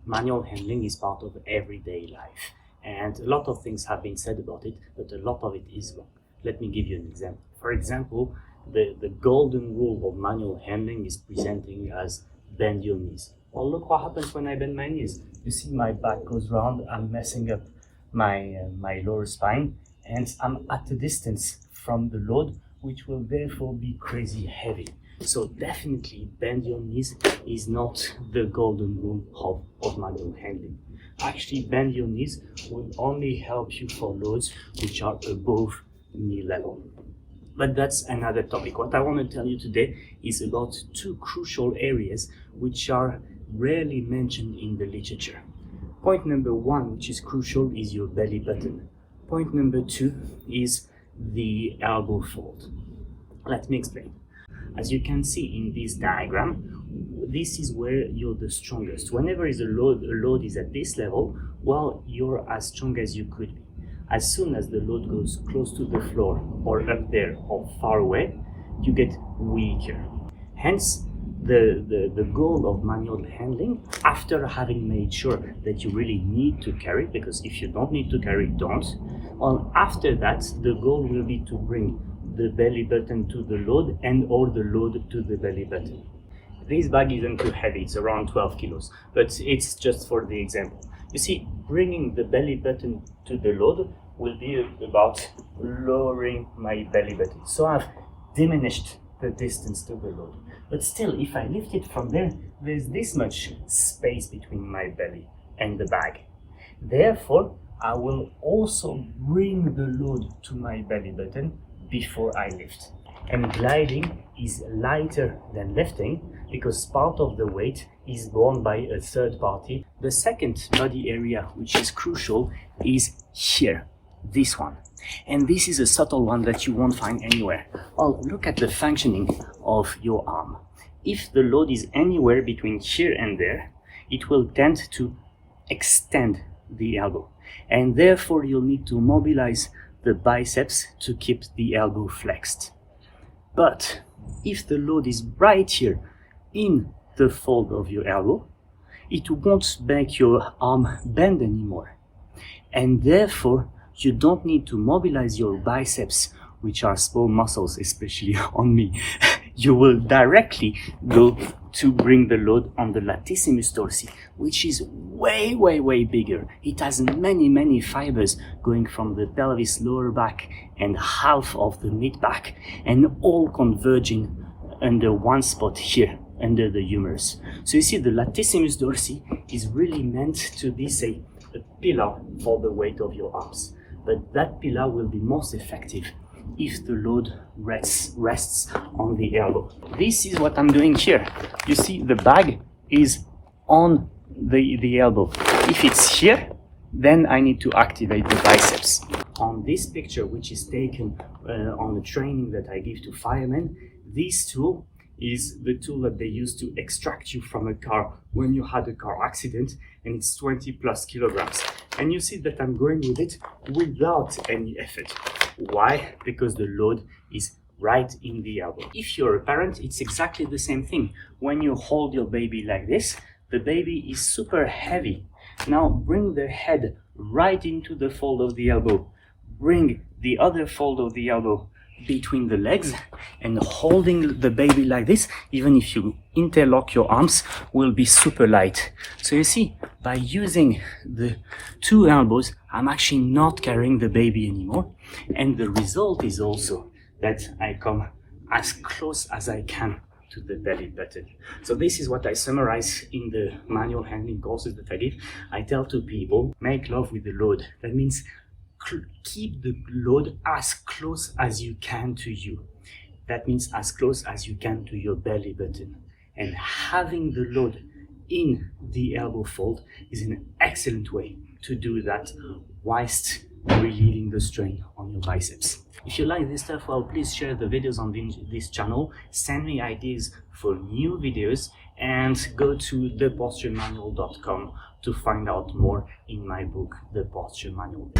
manual handling is part of everyday life, and a lot of things have been said about it, but a lot of it is wrong. Let me give you an example. For example, the golden rule of manual handling is presenting as bend your knees. Well, look what happens when I bend my knees. You see my back goes round, I'm messing up my lower spine, and I'm at a distance from the load, which will therefore be crazy heavy. So definitely bend your knees is not the golden rule of manual handling. Actually, bend your knees will only help you for loads which are above knee level. But that's another topic. What I want to tell you today is about two crucial areas which are rarely mentioned in the literature. Point number one, which is crucial, is your belly button. Point number two is the elbow fold. Let me explain. As you can see in this diagram, this is where you're the strongest. Whenever a load is at this level, well, you're as strong as you could be. As soon as the load goes close to the floor or up there or far away, you get weaker. Hence, the goal of manual handling, after having made sure that you really need to carry, because if you don't need to carry, don't. Well, after that, the goal will be to bring the belly button to the load and or the load to the belly button. This bag isn't too heavy, it's around 12 kilos, but it's just for the example. You see, bringing the belly button to the load will be about lowering my belly button. So I've diminished the distance to the load. But still, if I lift it from there, there's this much space between my belly and the bag. Therefore, I will also bring the load to my belly button before I lift. And gliding is lighter than lifting because part of the weight is borne by a third party. The second body area which is crucial is here, this one. And this is a subtle one that you won't find anywhere. Well, look at the functioning of your arm. If the load is anywhere between here and there, it will tend to extend the elbow. And therefore you'll need to mobilize the biceps to keep the elbow flexed. But if the load is right here in the fold of your elbow, it won't make your arm bend anymore. And therefore, you don't need to mobilize your biceps, which are small muscles, especially on me. You will directly go to bring the load on the latissimus dorsi, which is way, way, way bigger. It has many, many fibers going from the pelvis, lower back, and half of the mid back, and all converging under one spot here, under the humerus. So you see, the latissimus dorsi is really meant to be, say, a pillar for the weight of your arms. But that pillar will be most effective if the load rests on the elbow. This is what I'm doing here. You see, the bag is on the elbow. If it's here, then I need to activate the biceps. On this picture, which is taken on the training that I give to firemen, this tool is the tool that they use to extract you from a car when you had a car accident, and it's 20 plus kilograms. And you see that I'm going with it without any effort. Why? Because the load is right in the elbow. If you're a parent, it's exactly the same thing. When you hold your baby like this, the baby is super heavy. Now bring the head right into the fold of the elbow. Bring the other fold of the elbow between the legs, and holding the baby like this, even if you interlock your arms, will be super light. So you see, by using the two elbows, I'm actually not carrying the baby anymore. And the result is also that I come as close as I can to the belly button. So this is what I summarize in the manual handling courses that I give. I tell to people, make love with the load. That means keep the load as close as you can to you. That means as close as you can to your belly button. And having the load in the elbow fold is an excellent way to do that whilst relieving the strain on your biceps. If you like this stuff, well, please share the videos on this channel, send me ideas for new videos, and go to theposturemanual.com to find out more in my book, The Posture Manual.